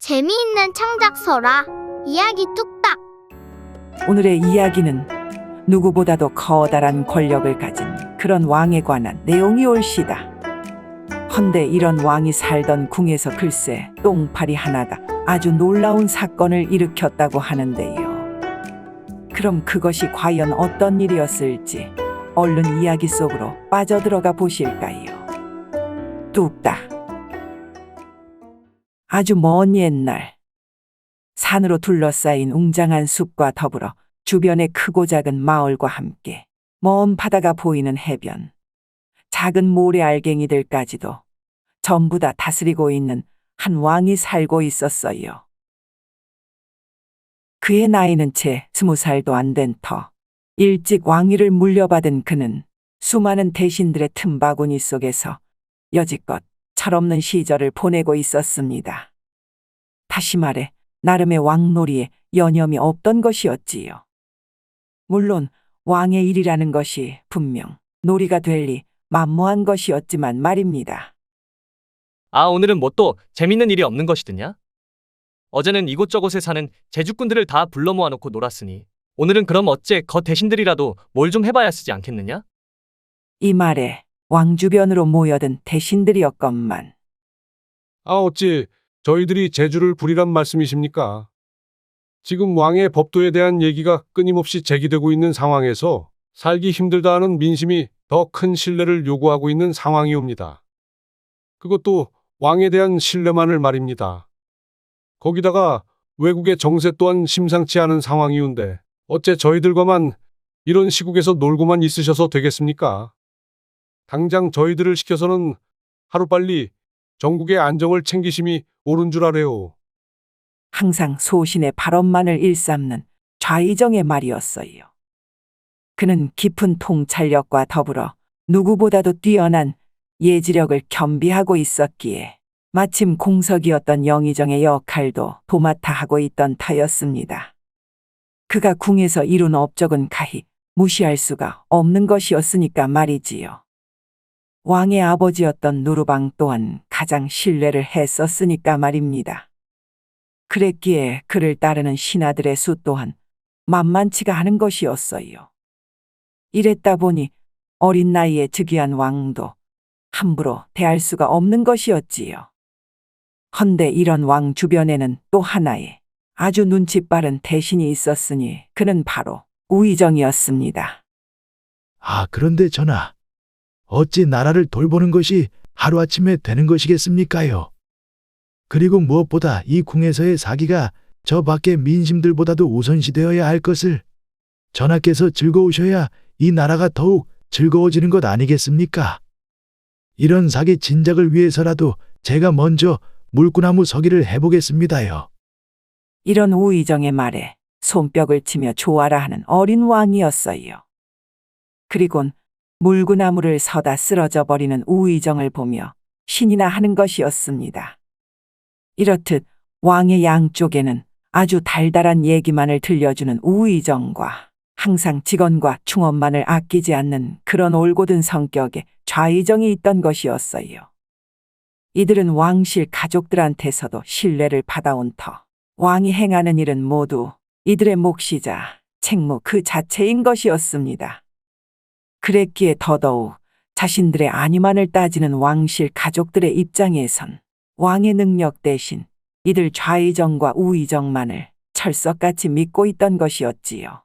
재미있는 창작서라. 이야기 뚝딱. 오늘의 이야기는 누구보다도 커다란 권력을 가진 그런 왕에 관한 내용이 올시다. 헌데 이런 왕이 살던 궁에서 글쎄 똥파리 하나가 아주 놀라운 사건을 일으켰다고 하는데요. 그럼 그것이 과연 어떤 일이었을지 얼른 이야기 속으로 빠져들어가 보실까요? 뚝딱. 아주 먼 옛날, 산으로 둘러싸인 웅장한 숲과 더불어 주변의 크고 작은 마을과 함께 먼 바다가 보이는 해변, 작은 모래 알갱이들까지도 전부 다 다스리고 있는 한 왕이 살고 있었어요. 그의 나이는 채 20살도 안 된 터. 일찍 왕위를 물려받은 그는 수많은 대신들의 틈바구니 속에서 여지껏 철없는 시절을 보내고 있었습니다. 다시 말해 나름의 왕놀이에 여념이 없던 것이었지요. 물론 왕의 일이라는 것이 분명 놀이가 될 리 만무한 것이었지만 말입니다. 아, 오늘은 뭐 또 재밌는 일이 없는 것이드냐? 어제는 이곳저곳에 사는 제주꾼들을 다 불러 모아놓고 놀았으니 오늘은 그럼 어째 거 대신들이라도 뭘 좀 해봐야 쓰지 않겠느냐? 이 말에 왕 주변으로 모여든 대신들이었건만 어찌 저희들이 제주를 부리란 말씀이십니까? 지금 왕의 법도에 대한 얘기가 끊임없이 제기되고 있는 상황에서 살기 힘들다 하는 민심이 더 큰 신뢰를 요구하고 있는 상황이옵니다. 그것도 왕에 대한 신뢰만을 말입니다. 거기다가 외국의 정세 또한 심상치 않은 상황이운데 어째 저희들과만 이런 시국에서 놀고만 있으셔서 되겠습니까? 당장 저희들을 시켜서는 하루빨리 전국의 안정을 챙기심이 옳은 줄 아래요. 항상 소신의 발언만을 일삼는 좌의정의 말이었어요. 그는 깊은 통찰력과 더불어 누구보다도 뛰어난 예지력을 겸비하고 있었기에 마침 공석이었던 영의정의 역할도 도맡아 하고 있던 터였습니다. 그가 궁에서 이룬 업적은 가히 무시할 수가 없는 것이었으니까 말이지요. 왕의 아버지였던 누르방 또한 가장 신뢰를 했었으니까 말입니다. 그랬기에 그를 따르는 신하들의 수 또한 만만치가 않은 것이었어요. 이랬다 보니 어린 나이에 즉위한 왕도 함부로 대할 수가 없는 것이었지요. 헌데 이런 왕 주변에는 또 하나의 아주 눈치 빠른 대신이 있었으니 그는 바로 우의정이었습니다. 그런데 전하, 어찌 나라를 돌보는 것이 하루아침에 되는 것이겠습니까요? 그리고 무엇보다 이 궁에서의 사기가 저 밖의 민심들보다도 우선시되어야 할 것을 전하께서 즐거우셔야 이 나라가 더욱 즐거워지는 것 아니겠습니까? 이런 사기 진작을 위해서라도 제가 먼저 물구나무 서기를 해보겠습니다요. 이런 우의정의 말에 손뼉을 치며 좋아라 하는 어린 왕이었어요. 그리곤 물구나무를 서다 쓰러져 버리는 우의정을 보며 신이나 하는 것이었습니다. 이렇듯 왕의 양쪽에는 아주 달달한 얘기만을 들려주는 우의정과 항상 직원과 충원만을 아끼지 않는 그런 올곧은 성격의 좌의정이 있던 것이었어요. 이들은 왕실 가족들한테서도 신뢰를 받아온 터 왕이 행하는 일은 모두 이들의 몫이자 책무 그 자체인 것이었습니다. 그랬기에 더더욱 자신들의 안위만을 따지는 왕실 가족들의 입장에선 왕의 능력 대신 이들 좌의정과 우의정만을 철석같이 믿고 있던 것이었지요.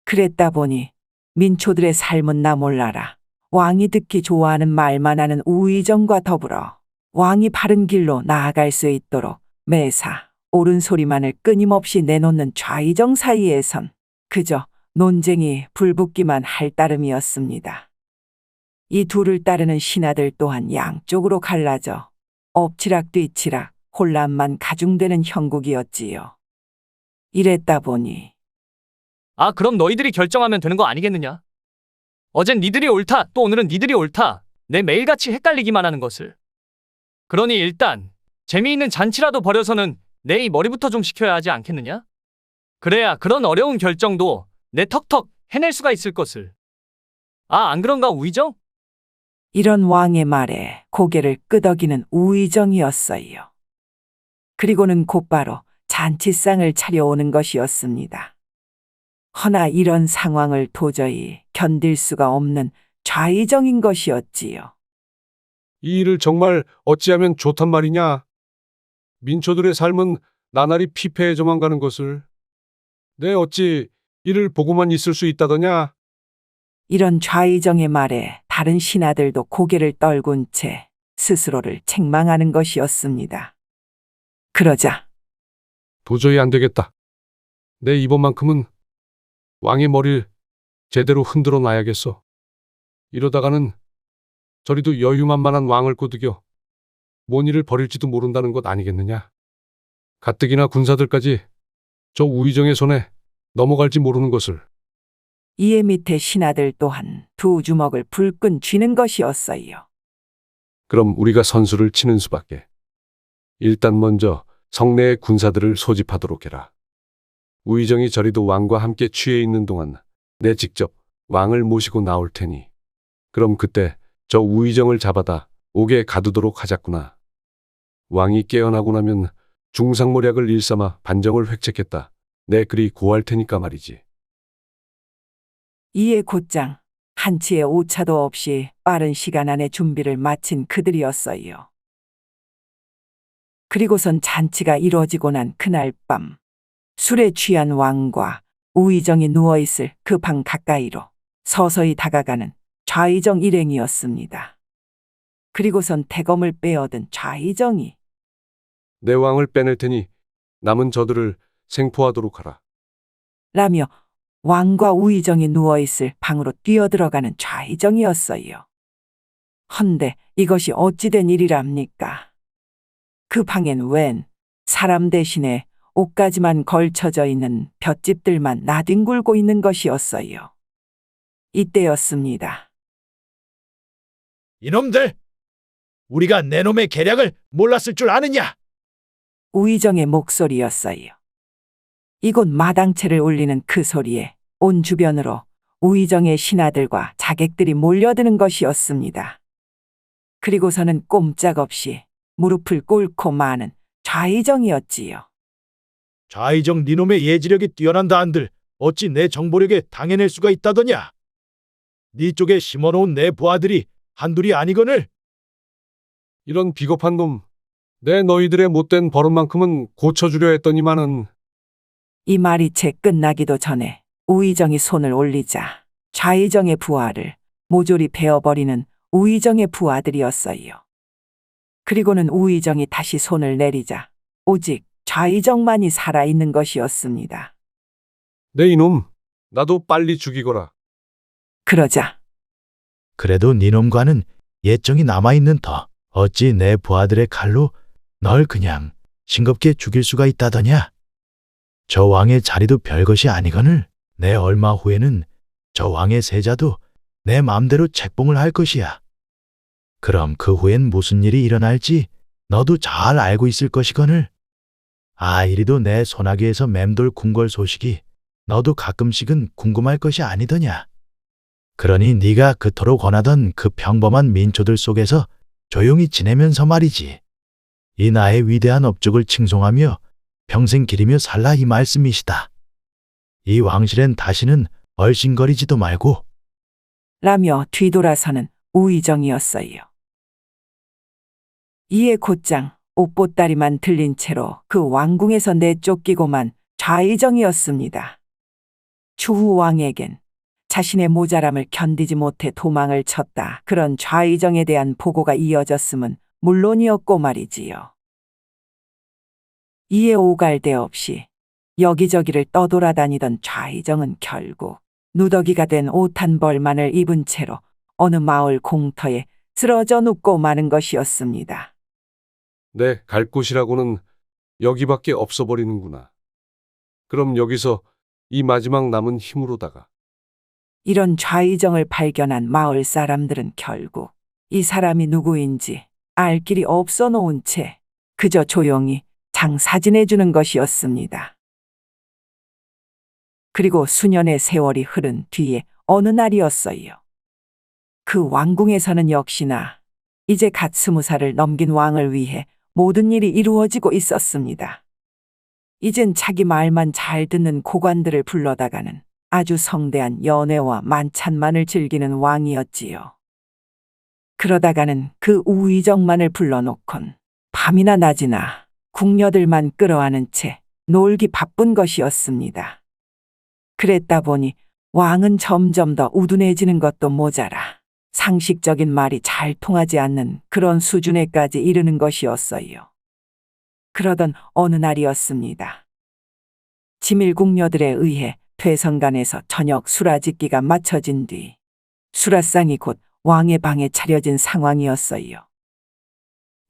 그랬다 보니 민초들의 삶은 나 몰라라 왕이 듣기 좋아하는 말만 하는 우의정과 더불어 왕이 바른 길로 나아갈 수 있도록 매사 옳은 소리만을 끊임없이 내놓는 좌의정 사이에선 그저 논쟁이 불붙기만 할 따름이었습니다. 이 둘을 따르는 신하들 또한 양쪽으로 갈라져 엎치락 뒤치락 혼란만 가중되는 형국이었지요. 이랬다 보니 그럼 너희들이 결정하면 되는 거 아니겠느냐? 어젠 니들이 옳다, 또 오늘은 니들이 옳다. 내 매일같이 헷갈리기만 하는 것을. 그러니 일단 재미있는 잔치라도 벌여서는 내 이 머리부터 좀 식혀야 하지 않겠느냐? 그래야 그런 어려운 결정도 내 턱턱 해낼 수가 있을 것을. 안 그런가 우의정? 이런 왕의 말에 고개를 끄덕이는 우의정이었어요. 그리고는 곧바로 잔치상을 차려오는 것이었습니다. 허나 이런 상황을 도저히 견딜 수가 없는 좌의정인 것이었지요. 이 일을 정말 어찌하면 좋단 말이냐? 민초들의 삶은 나날이 피폐해져만 가는 것을. 내 어찌 이를 보고만 있을 수 있다더냐? 이런 좌의정의 말에 다른 신하들도 고개를 떨군 채 스스로를 책망하는 것이었습니다. 그러자 도저히 안 되겠다. 내 이번만큼은 왕의 머리를 제대로 흔들어 놔야겠어. 이러다가는 저리도 여유만만한 왕을 꼬드겨 뭔 일을 벌일지도 모른다는 것 아니겠느냐? 가뜩이나 군사들까지 저 우의정의 손에 넘어갈지 모르는 것을. 이에 밑에 신하들 또한 두 주먹을 불끈 쥐는 것이었어요. 그럼 우리가 선수를 치는 수밖에. 일단 먼저 성내의 군사들을 소집하도록 해라. 우의정이 저리도 왕과 함께 취해 있는 동안 내 직접 왕을 모시고 나올 테니 그럼 그때 저 우의정을 잡아다 옥에 가두도록 하자꾸나. 왕이 깨어나고 나면 중상모략을 일삼아 반정을 획책했다. 내 그리 고할 테니까 말이지. 이에 곧장 한치의 오차도 없이 빠른 시간 안에 준비를 마친 그들이었어요. 그리고선 잔치가 이루어지고 난 그날 밤 술에 취한 왕과 우의정이 누워있을 그 방 가까이로 서서히 다가가는 좌의정 일행이었습니다. 그리고선 대검을 빼어든 좌의정이 내 왕을 빼낼 테니 남은 저들을 생포하도록 하라. 라며 왕과 우의정이 누워있을 방으로 뛰어들어가는 좌의정이었어요. 헌데 이것이 어찌된 일이랍니까? 그 방엔 웬 사람 대신에 옷가지만 걸쳐져 있는 볏짚들만 나뒹굴고 있는 것이었어요. 이때였습니다. 이놈들! 우리가 내 놈의 계략을 몰랐을 줄 아느냐? 우의정의 목소리였어요. 이곳 마당채를 울리는 그 소리에 온 주변으로 우의정의 신하들과 자객들이 몰려드는 것이었습니다. 그리고서는 꼼짝없이 무릎을 꿇고 마는 좌의정이었지요. 좌의정 니놈의 예지력이 뛰어난다 한들 어찌 내 정보력에 당해낼 수가 있다더냐? 네 쪽에 심어놓은 내 부하들이 한둘이 아니거늘. 이런 비겁한 놈. 내 너희들의 못된 버릇만큼은 고쳐주려 했더니만은. 이 말이 채 끝나기도 전에 우의정이 손을 올리자 좌의정의 부하를 모조리 베어버리는 우의정의 부하들이었어요. 그리고는 우의정이 다시 손을 내리자 오직 좌의정만이 살아있는 것이었습니다. 내 이놈, 나도 빨리 죽이거라. 그러자 그래도 니놈과는 예정이 남아있는 터 어찌 내 부하들의 칼로 널 그냥 싱겁게 죽일 수가 있다더냐? 저 왕의 자리도 별것이 아니거늘 내 얼마 후에는 저 왕의 세자도 내 맘대로 책봉을 할 것이야. 그럼 그 후엔 무슨 일이 일어날지 너도 잘 알고 있을 것이거늘. 아, 이리도 내 소나기에서 맴돌 궁궐 소식이 너도 가끔씩은 궁금할 것이 아니더냐. 그러니 네가 그토록 원하던 그 평범한 민초들 속에서 조용히 지내면서 말이지. 이 나의 위대한 업적을 칭송하며 평생 기리며 살라 이 말씀이시다. 이 왕실엔 다시는 얼씬거리지도 말고. 라며 뒤돌아서는 우의정이었어요. 이에 곧장 옷보따리만 들린 채로 그 왕궁에서 내쫓기고만 좌의정이었습니다. 추후 왕에겐 자신의 모자람을 견디지 못해 도망을 쳤다. 그런 좌의정에 대한 보고가 이어졌음은 물론이었고 말이지요. 이에 오갈데 없이 여기저기를 떠돌아다니던 좌의정은 결국 누더기가 된 옷 한 벌만을 입은 채로 어느 마을 공터에 쓰러져 눕고 마는 것이었습니다. 내 갈 곳이라고는 여기밖에 없어 버리는구나. 그럼 여기서 이 마지막 남은 힘으로다가. 이런 좌의정을 발견한 마을 사람들은 결국 이 사람이 누구인지 알 길이 없어 놓은 채 그저 조용히 장사지내 주는 것이었습니다. 그리고 수년의 세월이 흐른 뒤에 어느 날이었어요. 그 왕궁에서는 역시나 이제 갓 20살을 넘긴 왕을 위해 모든 일이 이루어지고 있었습니다. 이젠 자기 말만 잘 듣는 고관들을 불러다가는 아주 성대한 연회와 만찬만을 즐기는 왕이었지요. 그러다가는 그 우의정만을 불러놓곤 밤이나 낮이나 궁녀들만 끌어안은 채 놀기 바쁜 것이었습니다. 그랬다 보니 왕은 점점 더 우둔해지는 것도 모자라 상식적인 말이 잘 통하지 않는 그런 수준에까지 이르는 것이었어요. 그러던 어느 날이었습니다. 지밀궁녀들에 의해 퇴선간에서 저녁 수라짓기가 마쳐진 뒤 수라상이 곧 왕의 방에 차려진 상황이었어요.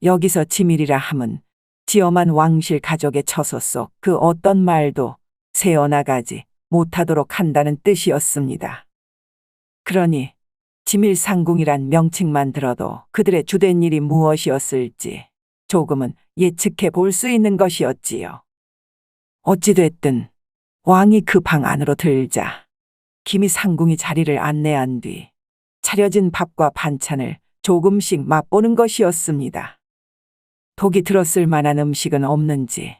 여기서 지밀이라 함은 지엄한 왕실 가족의 처소 속 그 어떤 말도 새어나가지 못하도록 한다는 뜻이었습니다. 그러니 지밀상궁이란 명칭만 들어도 그들의 주된 일이 무엇이었을지 조금은 예측해 볼 수 있는 것이었지요. 어찌됐든 왕이 그 방 안으로 들자 김이 상궁이 자리를 안내한 뒤 차려진 밥과 반찬을 조금씩 맛보는 것이었습니다. 독이 들었을 만한 음식은 없는지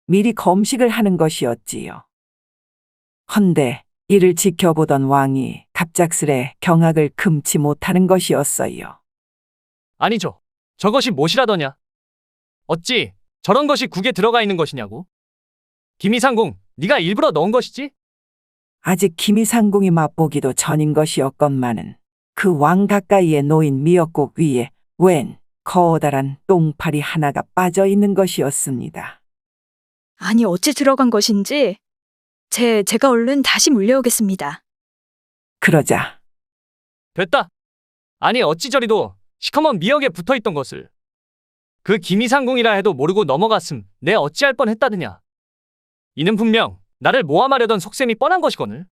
미리 검식을 하는 것이었지요. 헌데 이를 지켜보던 왕이 갑작스레 경악을 금치 못하는 것이었어요. 아니죠. 저것이 무엇이라더냐? 어찌 저런 것이 국에 들어가 있는 것이냐고? 김이상궁, 네가 일부러 넣은 것이지? 아직 김이상궁이 맛보기도 전인 것이었건만은 그 왕 가까이에 놓인 미역국 위에 웬 커다란 똥파리 하나가 빠져 있는 것이었습니다. 아니 어찌 들어간 것인지 제가 얼른 다시 물려오겠습니다. 그러자 됐다. 아니 어찌 저리도 시커먼 미역에 붙어있던 것을. 그 김이상궁이라 해도 모르고 넘어갔음 내 어찌할 뻔했다느냐. 이는 분명 나를 모함하려던 속셈이 뻔한 것이거늘.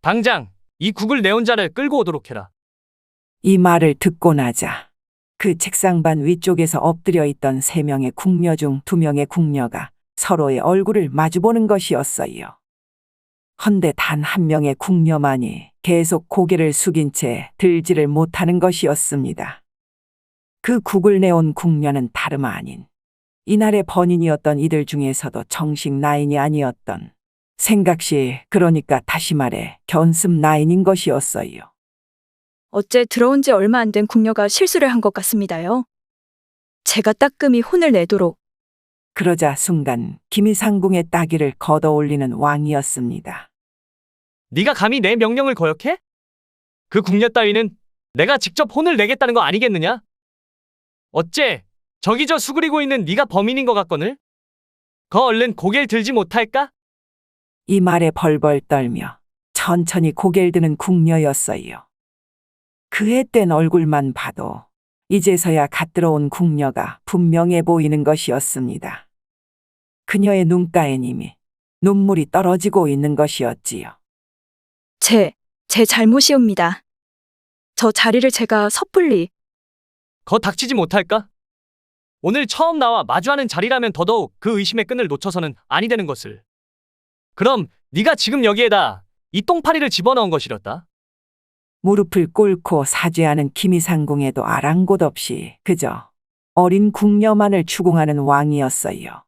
당장 이 국을 내온 자를 끌고 오도록 해라. 이 말을 듣고 나자 그 책상반 위쪽에서 엎드려 있던 3명의 궁녀 중 2명의 궁녀가 서로의 얼굴을 마주보는 것이었어요. 헌데 단 1명의 궁녀만이 계속 고개를 숙인 채 들지를 못하는 것이었습니다. 그 국을 내온 궁녀는 다름 아닌 이날의 번인이었던 이들 중에서도 정식 나인이 아니었던 생각시 그러니까 다시 말해 견습 나인인 것이었어요. 어째 들어온 지 얼마 안 된 궁녀가 실수를 한 것 같습니다요. 제가 따끔히 혼을 내도록. 그러자 순간 김이상궁의 따귀를 걷어올리는 왕이었습니다. 네가 감히 내 명령을 거역해? 그 궁녀 따위는 내가 직접 혼을 내겠다는 거 아니겠느냐? 어째 저기 저 수그리고 있는 네가 범인인 것 같거늘? 거 얼른 고개를 들지 못할까? 이 말에 벌벌 떨며 천천히 고개를 드는 궁녀였어요. 그의 뗀 얼굴만 봐도 이제서야 갓 들어온 궁녀가 분명해 보이는 것이었습니다. 그녀의 눈가엔 이미 눈물이 떨어지고 있는 것이었지요. 제 잘못이옵니다. 저 자리를 제가 섣불리. 거 닥치지 못할까? 오늘 처음 나와 마주하는 자리라면 더더욱 그 의심의 끈을 놓쳐서는 아니 되는 것을. 그럼 네가 지금 여기에다 이 똥파리를 집어넣은 것이렸다. 무릎을 꿇고 사죄하는 김이상궁에도 아랑곳 없이 그저 어린 궁녀만을 추궁하는 왕이었어요.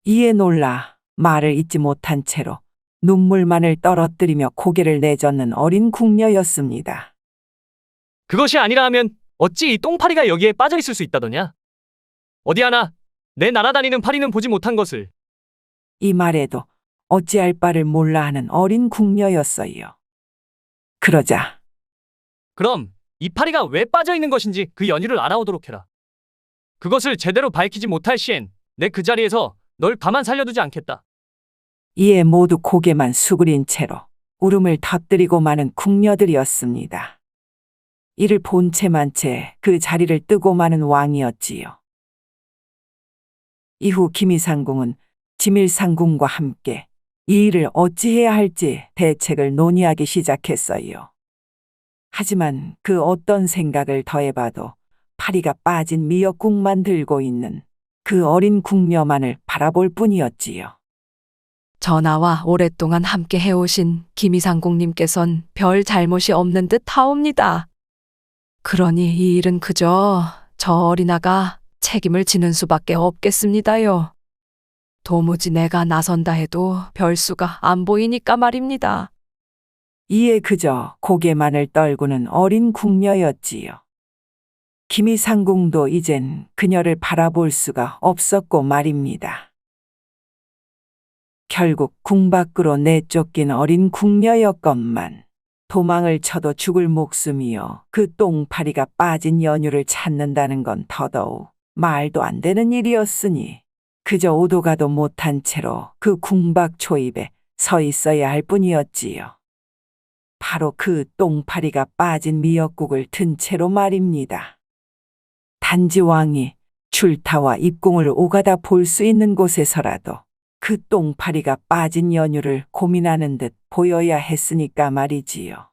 이에 놀라 말을 잇지 못한 채로 눈물만을 떨어뜨리며 고개를 내젓는 어린 궁녀였습니다. 그것이 아니라 하면 어찌 이 똥파리가 여기에 빠져 있을 수 있다더냐? 어디 하나 내 날아다니는 파리는 보지 못한 것을. 이 말에도 어찌할 바를 몰라 하는 어린 궁녀였어요. 그러자 그럼 이 파리가 왜 빠져 있는 것인지 그 연유를 알아오도록 해라. 그것을 제대로 밝히지 못할 시엔 내 그 자리에서 널 가만 살려두지 않겠다. 이에 모두 고개만 수그린 채로 울음을 터뜨리고 마는 궁녀들이었습니다. 이를 본 채만 채 그 자리를 뜨고 마는 왕이었지요. 이후 김이상궁은 지밀상궁과 함께 이 일을 어찌해야 할지 대책을 논의하기 시작했어요. 하지만 그 어떤 생각을 더해봐도 파리가 빠진 미역국만 들고 있는 그 어린 궁녀만을 바라볼 뿐이었지요. 전하와 오랫동안 함께 해오신 김이상궁님께선 별 잘못이 없는 듯 하옵니다. 그러니 이 일은 그저 저 어린아가 책임을 지는 수밖에 없겠습니다요. 도무지 내가 나선다 해도 별수가 안 보이니까 말입니다. 이에 그저 고개만을 떨구는 어린 궁녀였지요. 김이상궁도 이젠 그녀를 바라볼 수가 없었고 말입니다. 결국 궁 밖으로 내쫓긴 어린 궁녀였건만 도망을 쳐도 죽을 목숨이여 그 똥파리가 빠진 연유를 찾는다는 건 더더욱 말도 안 되는 일이었으니 그저 오도 가도 못한 채로 그 궁밖 초입에 서 있어야 할 뿐이었지요. 바로 그 똥파리가 빠진 미역국을 든 채로 말입니다. 단지 왕이 출타와 입궁을 오가다 볼 수 있는 곳에서라도 그 똥파리가 빠진 연유를 고민하는 듯 보여야 했으니까 말이지요.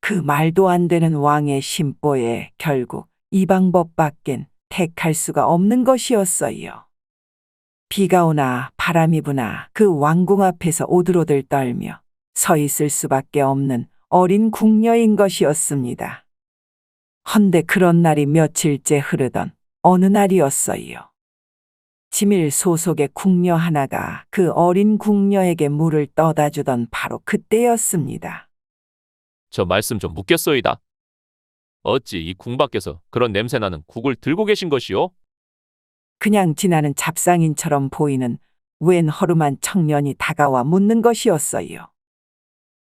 그 말도 안 되는 왕의 심보에 결국 이 방법밖엔 택할 수가 없는 것이었어요. 비가 오나 바람이 부나 그 왕궁 앞에서 오들오들 떨며 서 있을 수밖에 없는 어린 궁녀인 것이었습니다. 헌데 그런 날이 며칠째 흐르던 어느 날이었어요. 지밀 소속의 궁녀 하나가 그 어린 궁녀에게 물을 떠다 주던 바로 그때였습니다. 저 말씀 좀 묻겠소이다. 어찌 이 궁 밖에서 그런 냄새나는 국을 들고 계신 것이오? 그냥 지나는 잡상인처럼 보이는 웬 허름한 청년이 다가와 묻는 것이었어요.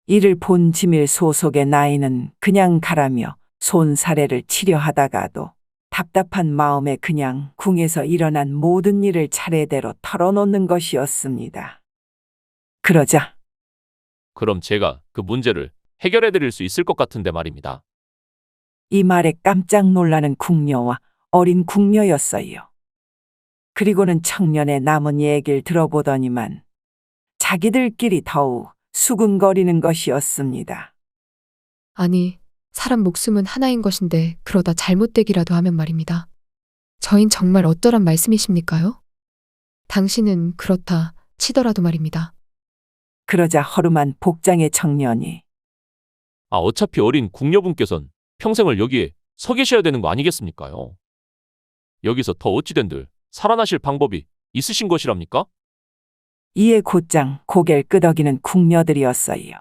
이를 본 지밀 소속의 나이는 그냥 가라며 손사래를 치려 하다가도 답답한 마음에 그냥 궁에서 일어난 모든 일을 차례대로 털어놓는 것이었습니다. 그러자 그럼 제가 그 문제를 해결해 드릴 수 있을 것 같은데 말입니다. 이 말에 깜짝 놀라는 궁녀와 어린 궁녀였어요. 그리고는 청년의 남은 얘기를 들어보더니만 자기들끼리 더욱 수군거리는 것이었습니다. 아니, 사람 목숨은 하나인 것인데 그러다 잘못되기라도 하면 말입니다. 저흰 정말 어쩌란 말씀이십니까요? 당신은 그렇다 치더라도 말입니다. 그러자 허름한 복장의 청년이 아, 어차피 어린 궁녀분께선 평생을 여기에 서 계셔야 되는 거 아니겠습니까요? 여기서 더 어찌된들 살아나실 방법이 있으신 것이랍니까? 이에 곧장 고개를 끄덕이는 궁녀들이었어요.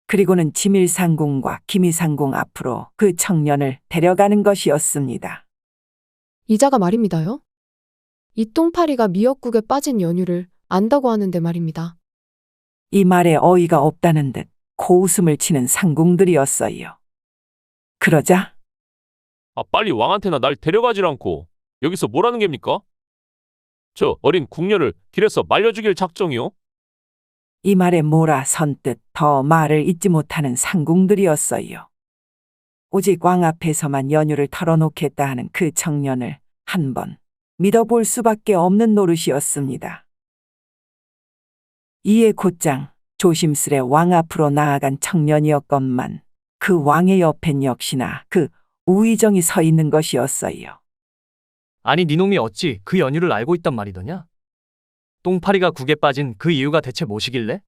그리고는 지밀상궁과 김이상궁 앞으로 그 청년을 데려가는 것이었습니다. 이자가 말입니다요. 이 똥파리가 미역국에 빠진 연유를 안다고 하는데 말입니다. 이 말에 어이가 없다는 듯 고웃음을 치는 상궁들이었어요. 그러자 아, 빨리 왕한테나 날 데려가질 않고 여기서 뭐라는 겁니까? 저 어린 궁녀를 길에서 말려 죽일 작정이요? 이 말에 몰아 선뜻 더 말을 잇지 못하는 상궁들이었어요. 오직 왕 앞에서만 연유를 털어놓겠다 하는 그 청년을 한번 믿어볼 수밖에 없는 노릇이었습니다. 이에 곧장 조심스레 왕 앞으로 나아간 청년이었건만 그 왕의 옆엔 역시나 그 우의정이 서 있는 것이었어요. 아니 니놈이 어찌 그 연유를 알고 있단 말이더냐? 똥파리가 국에 빠진 그 이유가 대체 무엇이길래?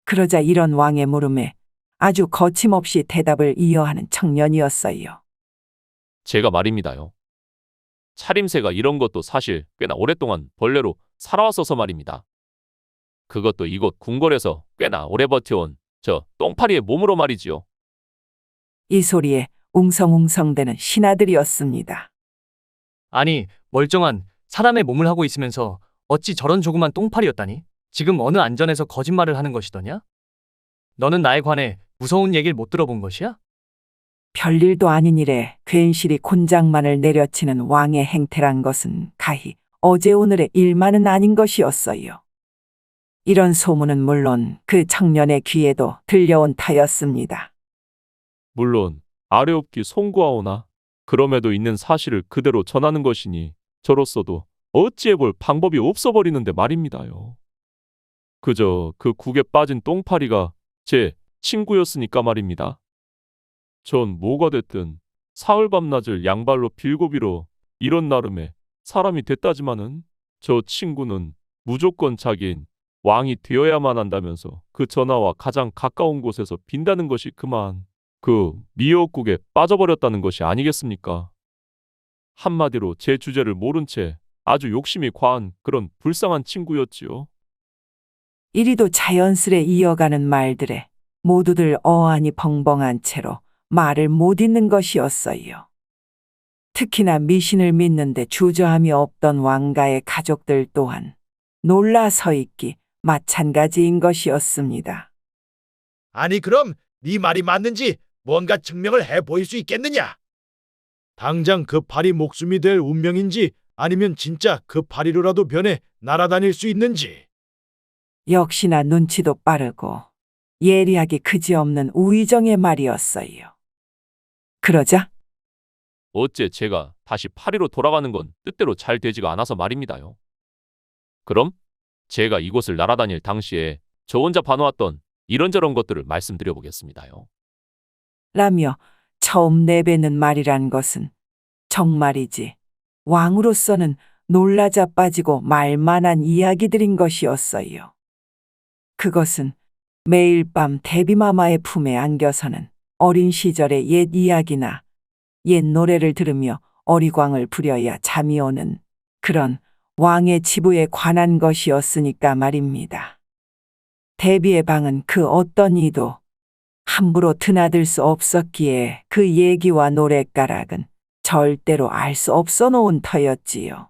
그러자 이런 왕의 물음에 아주 거침없이 대답을 이어하는 청년이었어요. 제가 말입니다요. 차림새가 이런 것도 사실 꽤나 오랫동안 벌레로 살아왔어서 말입니다. 그것도 이곳 궁궐에서 꽤나 오래 버텨온 저 똥파리의 몸으로 말이지요. 이 소리에 웅성웅성대는 신하들이었습니다. 아니 멀쩡한 사람의 몸을 하고 있으면서 어찌 저런 조그만 똥파리였다니? 지금 어느 안전에서 거짓말을 하는 것이더냐? 너는 나에 관해 무서운 얘기를 못 들어본 것이야? 별일도 아닌 일에 괜시리 곤장만을 내려치는 왕의 행태란 것은 가히 어제 오늘의 일만은 아닌 것이었어요. 이런 소문은 물론 그 청년의 귀에도 들려온 타였습니다. 물론 아뢰옵기 송구하오나 그럼에도 있는 사실을 그대로 전하는 것이니 저로서도 어찌해볼 방법이 없어버리는데 말입니다요. 그저 그 국에 빠진 똥파리가 제 친구였으니까 말입니다. 전 뭐가 됐든 사흘 밤낮을 양발로 빌고비로 이런 나름의 사람이 됐다지만은 저 친구는 무조건 자기인 왕이 되어야만 한다면서 그 전하와 가장 가까운 곳에서 빈다는 것이 그만 그 미역국에 빠져버렸다는 것이 아니겠습니까? 한마디로 제 주제를 모른 채 아주 욕심이 과한 그런 불쌍한 친구였지요. 이리도 자연스레 이어가는 말들에 모두들 어안이 벙벙한 채로 말을 못 잇는 것이었어요. 특히나 미신을 믿는데 주저함이 없던 왕가의 가족들 또한 놀라 서 있기 마찬가지인 것이었습니다. 아니 그럼 네 말이 맞는지 뭔가 증명을 해 보일 수 있겠느냐? 당장 그 팔이 목숨이 될 운명인지 아니면 진짜 그 파리로라도 변해 날아다닐 수 있는지. 역시나 눈치도 빠르고 예리하기 그지없는 우의정의 말이었어요. 그러자 어째 제가 다시 파리로 돌아가는 건 뜻대로 잘 되지가 않아서 말입니다요. 그럼 제가 이곳을 날아다닐 당시에 저 혼자 봐놓았던 이런저런 것들을 말씀드려 보겠습니다요. 라며 처음 내뱉는 말이란 것은 정말이지 왕으로서는 놀라 자빠지고 말만한 이야기들인 것이었어요. 그것은 매일 밤 데비마마의 품에 안겨서는 어린 시절의 옛 이야기나 옛 노래를 들으며 어리광을 부려야 잠이 오는 그런 왕의 치부에 관한 것이었으니까 말입니다. 데비의 방은 그 어떤 이도 함부로 드나들 수 없었기에 그 얘기와 노랫가락은 절대로 알 수 없어 놓은 터였지요.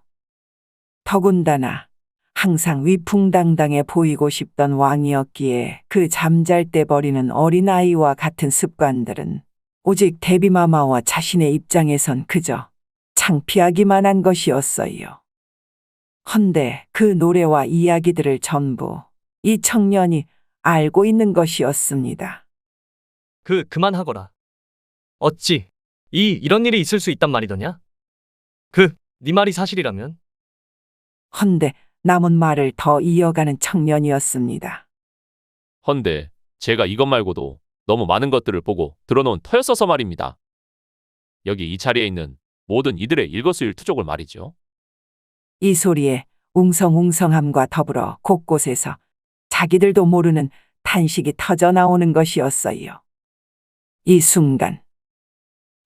더군다나 항상 위풍당당해 보이고 싶던 왕이었기에 그 잠잘 때 버리는 어린아이와 같은 습관들은 오직 데비마마와 자신의 입장에선 그저 창피하기만 한 것이었어요. 헌데 그 노래와 이야기들을 전부 이 청년이 알고 있는 것이었습니다. 그만하거라. 어찌 이런 일이 있을 수 있단 말이더냐? 네 말이 사실이라면? 헌데 남은 말을 더 이어가는 청년이었습니다. 헌데 제가 이것 말고도 너무 많은 것들을 보고 들어놓은 터였어서 말입니다. 여기 이 자리에 있는 모든 이들의 일거수일투족을 말이죠. 이 소리에 웅성웅성함과 더불어 곳곳에서 자기들도 모르는 탄식이 터져 나오는 것이었어요. 이 순간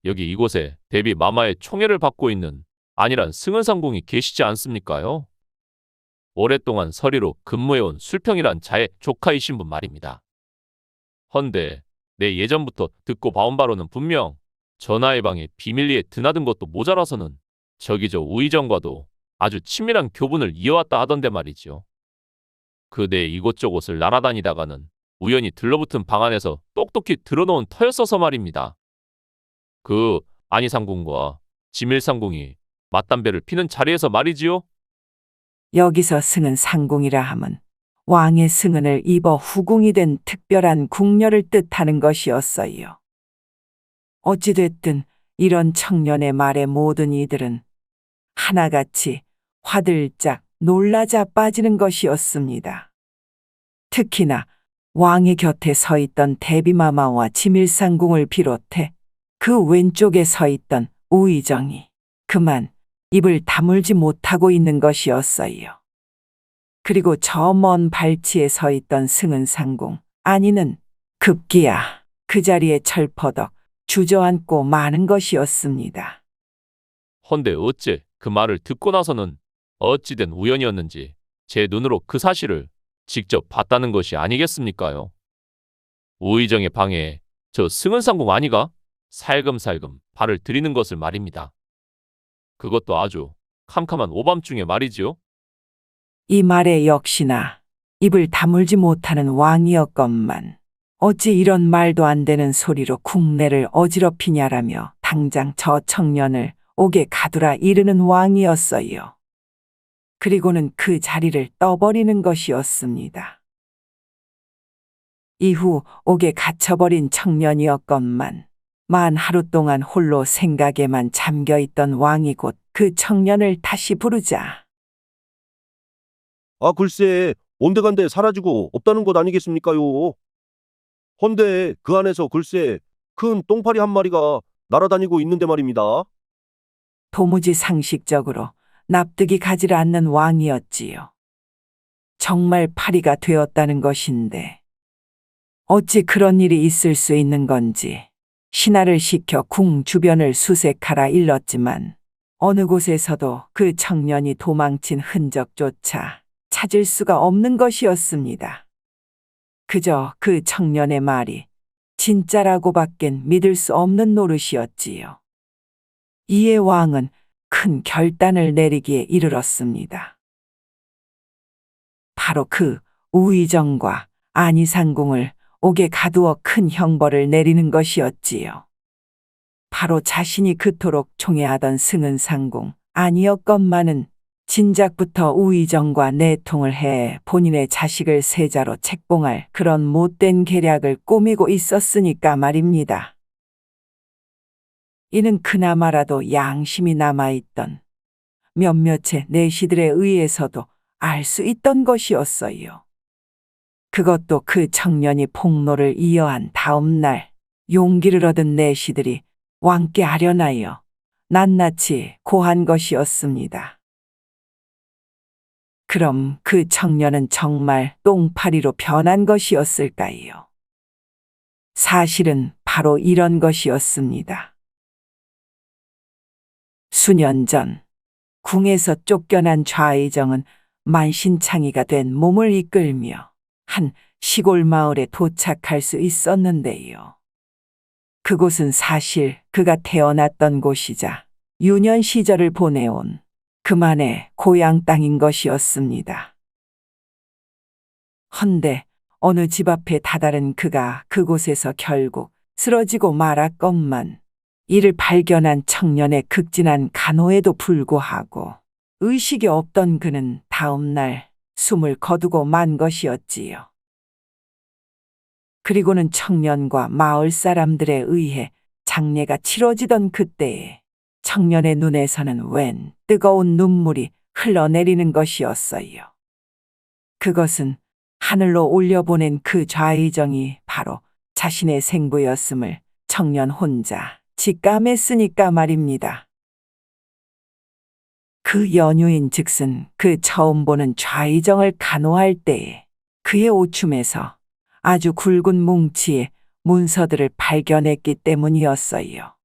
여기 이곳에 데비 마마의 총애를 받고 있는 안일한 승은상궁이 계시지 않습니까요? 오랫동안 서리로 근무해온 술평이란 자의 조카이신 분 말입니다. 헌데 내 예전부터 듣고 봐온 바로는 분명 전하의 방에 비밀리에 드나든 것도 모자라서는 저기 저 우의정과도 아주 친밀한 교분을 이어왔다 하던데 말이지요. 그대 이곳저곳을 날아다니다가는 우연히 들러붙은 방 안에서 똑똑히 들어놓은 터였어서 말입니다. 그 안희상궁과 지밀상궁이 맞담배를 피는 자리에서 말이지요. 여기서 승은 상궁이라 함은 왕의 승은을 입어 후궁이 된 특별한 궁녀를 뜻하는 것이었어요. 어찌됐든 이런 청년의 말에 모든 이들은 하나같이 화들짝 놀라 자빠지는 것이었습니다. 특히나 왕의 곁에 서 있던 데비마마와 지밀상궁을 비롯해 그 왼쪽에 서 있던 우의정이 그만 입을 다물지 못하고 있는 것이었어요. 그리고 저 먼 발치에 서 있던 승은상궁 안이는 급기야 그 자리에 철퍼덕 주저앉고 마는 것이었습니다. 헌데 어째 그 말을 듣고 나서는 어찌된 우연이었는지 제 눈으로 그 사실을 직접 봤다는 것이 아니겠습니까요? 우의정의 방에 저 승은상궁 아니가 살금살금 발을 들이는 것을 말입니다. 그것도 아주 캄캄한 오밤중에 말이지요. 이 말에 역시나 입을 다물지 못하는 왕이었건만 어찌 이런 말도 안 되는 소리로 국내를 어지럽히냐라며 당장 저 청년을 옥에 가두라 이르는 왕이었어요. 그리고는 그 자리를 떠버리는 것이었습니다. 이후 옥에 갇혀버린 청년이었건만 만 하루 동안 홀로 생각에만 잠겨있던 왕이 곧 그 청년을 다시 부르자 아, 글쎄, 온데간데 사라지고 없다는 것 아니겠습니까요? 헌데 그 안에서 글쎄 큰 똥파리 한 마리가 날아다니고 있는데 말입니다. 도무지 상식적으로 납득이 가지 않는 왕이었지요. 정말 파리가 되었다는 것인데 어찌 그런 일이 있을 수 있는 건지 신하를 시켜 궁 주변을 수색하라 일렀지만 어느 곳에서도 그 청년이 도망친 흔적조차 찾을 수가 없는 것이었습니다. 그저 그 청년의 말이 진짜라고밖엔 믿을 수 없는 노릇이었지요. 이에 왕은 큰 결단을 내리기에 이르렀습니다. 바로 그 우의정과 안희상궁을 옥에 가두어 큰 형벌을 내리는 것이었지요. 바로 자신이 그토록 총애하던 승은상궁 아니었건만은 진작부터 우의정과 내통을 해 본인의 자식을 세자로 책봉할 그런 못된 계략을 꾸미고 있었으니까 말입니다. 이는 그나마라도 양심이 남아있던 몇몇의 내시들에 의해서도 알 수 있던 것이었어요. 그것도 그 청년이 폭로를 이어한 다음 날 용기를 얻은 내시들이 왕께 아련하여 낱낱이 고한 것이었습니다. 그럼 그 청년은 정말 똥파리로 변한 것이었을까요? 사실은 바로 이런 것이었습니다. 수년 전 궁에서 쫓겨난 좌의정은 만신창이가 된 몸을 이끌며 한 시골 마을에 도착할 수 있었는데요. 그곳은 사실 그가 태어났던 곳이자 유년 시절을 보내온 그만의 고향 땅인 것이었습니다. 헌데 어느 집 앞에 다다른 그가 그곳에서 결국 쓰러지고 말았건만 이를 발견한 청년의 극진한 간호에도 불구하고 의식이 없던 그는 다음 날 숨을 거두고 만 것이었지요. 그리고는 청년과 마을 사람들에 의해 장례가 치러지던 그때에 청년의 눈에서는 웬 뜨거운 눈물이 흘러내리는 것이었어요. 그것은 하늘로 올려보낸 그 좌의정이 바로 자신의 생부였음을 청년 혼자 직감했으니까 말입니다. 그 연유인 즉슨 그 처음 보는 좌의정을 간호할 때에 그의 오춤에서 아주 굵은 뭉치의 문서들을 발견했기 때문이었어요.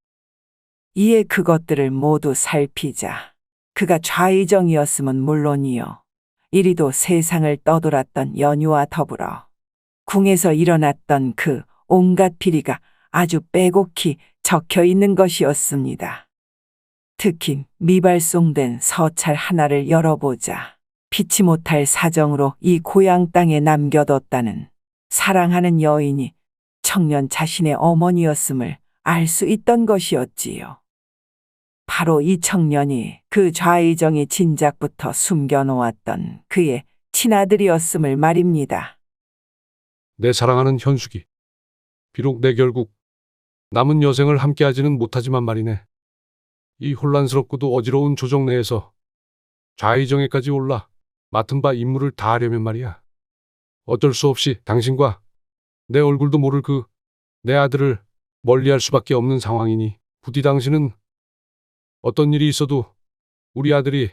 이에 그것들을 모두 살피자 그가 좌의정이었음은 물론이요. 이리도 세상을 떠돌았던 연유와 더불어 궁에서 일어났던 그 온갖 비리가 아주 빼곡히 적혀 있는 것이었습니다. 특히 미발송된 서찰 하나를 열어보자 피치 못할 사정으로 이 고향 땅에 남겨뒀다는 사랑하는 여인이 청년 자신의 어머니였음을 알 수 있던 것이었지요. 바로 이 청년이 그 좌의정이 진작부터 숨겨놓았던 그의 친아들이었음을 말입니다. 내 사랑하는 현숙이. 비록 내 결국 남은 여생을 함께하지는 못하지만 말이네. 이 혼란스럽고도 어지러운 조정 내에서 좌의정에까지 올라 맡은 바 임무를 다하려면 말이야. 어쩔 수 없이 당신과 내 얼굴도 모를 내 아들을 멀리할 수밖에 없는 상황이니 부디 당신은 어떤 일이 있어도 우리 아들이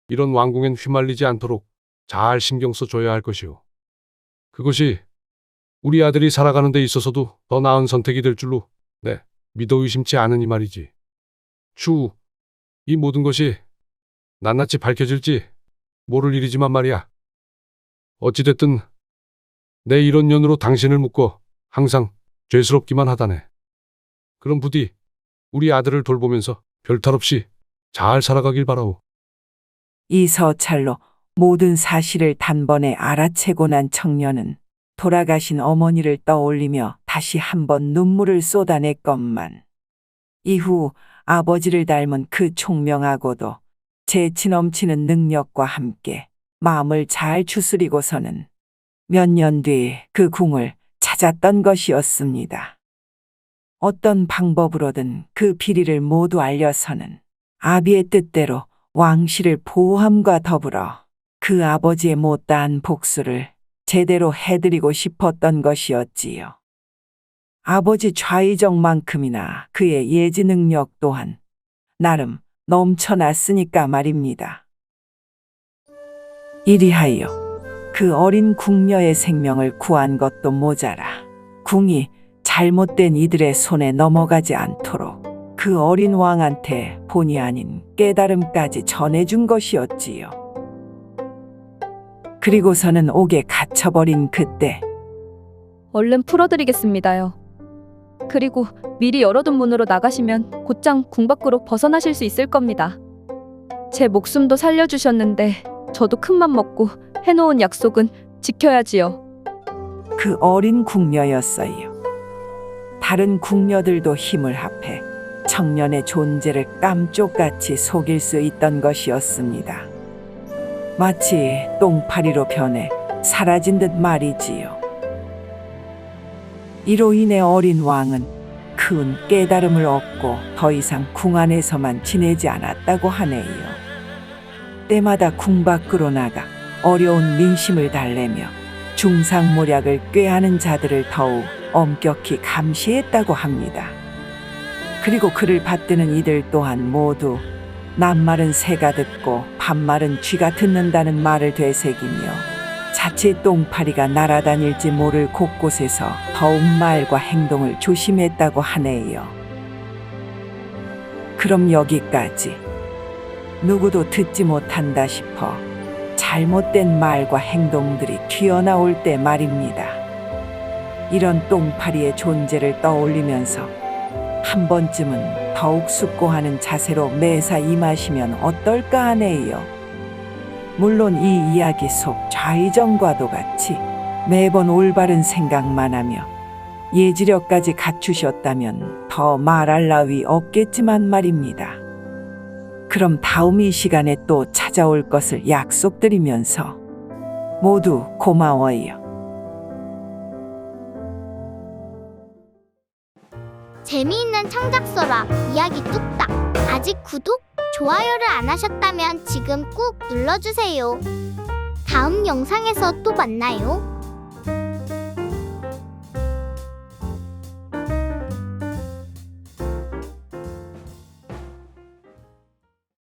이런 왕궁엔 휘말리지 않도록 잘 신경 써줘야 할 것이오. 그것이 우리 아들이 살아가는 데 있어서도 더 나은 선택이 될 줄로 믿어 의심치 않으니 말이지. 추후 이 모든 것이 낱낱이 밝혀질지 모를 일이지만 말이야. 어찌됐든 내 이런 년으로 당신을 묶어 항상 죄스럽기만 하다네. 그럼 부디 우리 아들을 돌보면서 별탈 없이 잘 살아가길 바라오. 이 서찰로 모든 사실을 단번에 알아채고 난 청년은 돌아가신 어머니를 떠올리며 다시 한번 눈물을 쏟아냈건만 이후 아버지를 닮은 그 총명하고도 재치 넘치는 능력과 함께 마음을 잘 추스리고서는 몇 년 뒤 그 궁을 찾았던 것이었습니다. 어떤 방법으로든 그 비리를 모두 알려서는 아비의 뜻대로 왕실을 보호함과 더불어 그 아버지의 못다한 복수를 제대로 해드리고 싶었던 것이었지요. 아버지 좌의정만큼이나 그의 예지 능력 또한 나름 넘쳐났으니까 말입니다. 이리하여 그 어린 궁녀의 생명을 구한 것도 모자라 궁이 잘못된 이들의 손에 넘어가지 않도록 그 어린 왕한테 본의 아닌 깨달음까지 전해준 것이었지요. 그리고서는 옥에 갇혀버린 그때 얼른 풀어드리겠습니다요. 그리고 미리 열어둔 문으로 나가시면 곧장 궁 밖으로 벗어나실 수 있을 겁니다. 제 목숨도 살려주셨는데 저도 큰맘 먹고 해놓은 약속은 지켜야지요. 그 어린 궁녀였어요. 다른 궁녀들도 힘을 합해 청년의 존재를 깜쪽같이 속일 수 있던 것이었습니다. 마치 똥파리로 변해 사라진 듯 말이지요. 이로 인해 어린 왕은 큰 깨달음을 얻고 더 이상 궁 안에서만 지내지 않았다고 하네요. 때마다 궁 밖으로 나가 어려운 민심을 달래며 중상모략을 꾀하는 자들을 더욱 엄격히 감시했다고 합니다. 그리고 그를 받드는 이들 또한 모두 낱말은 새가 듣고 반말은 쥐가 듣는다는 말을 되새기며 자칫 똥파리가 날아다닐지 모를 곳곳에서 더욱 말과 행동을 조심했다고 하네요. 그럼 여기까지. 누구도 듣지 못한다 싶어 잘못된 말과 행동들이 튀어나올 때 말입니다. 이런 똥파리의 존재를 떠올리면서 한 번쯤은 더욱 숙고하는 자세로 매사 임하시면 어떨까 하네요. 물론 이 이야기 속 좌의정과도 같이 매번 올바른 생각만 하며 예지력까지 갖추셨다면 더 말할 나위 없겠지만 말입니다. 그럼 다음 이 시간에 또 찾아올 것을 약속드리면서 모두 고마워요. 재미있는 창작서라 이야기 뚝딱. 아직 구독, 좋아요를 안 하셨다면 지금 꾹 눌러주세요. 다음 영상에서 또 만나요.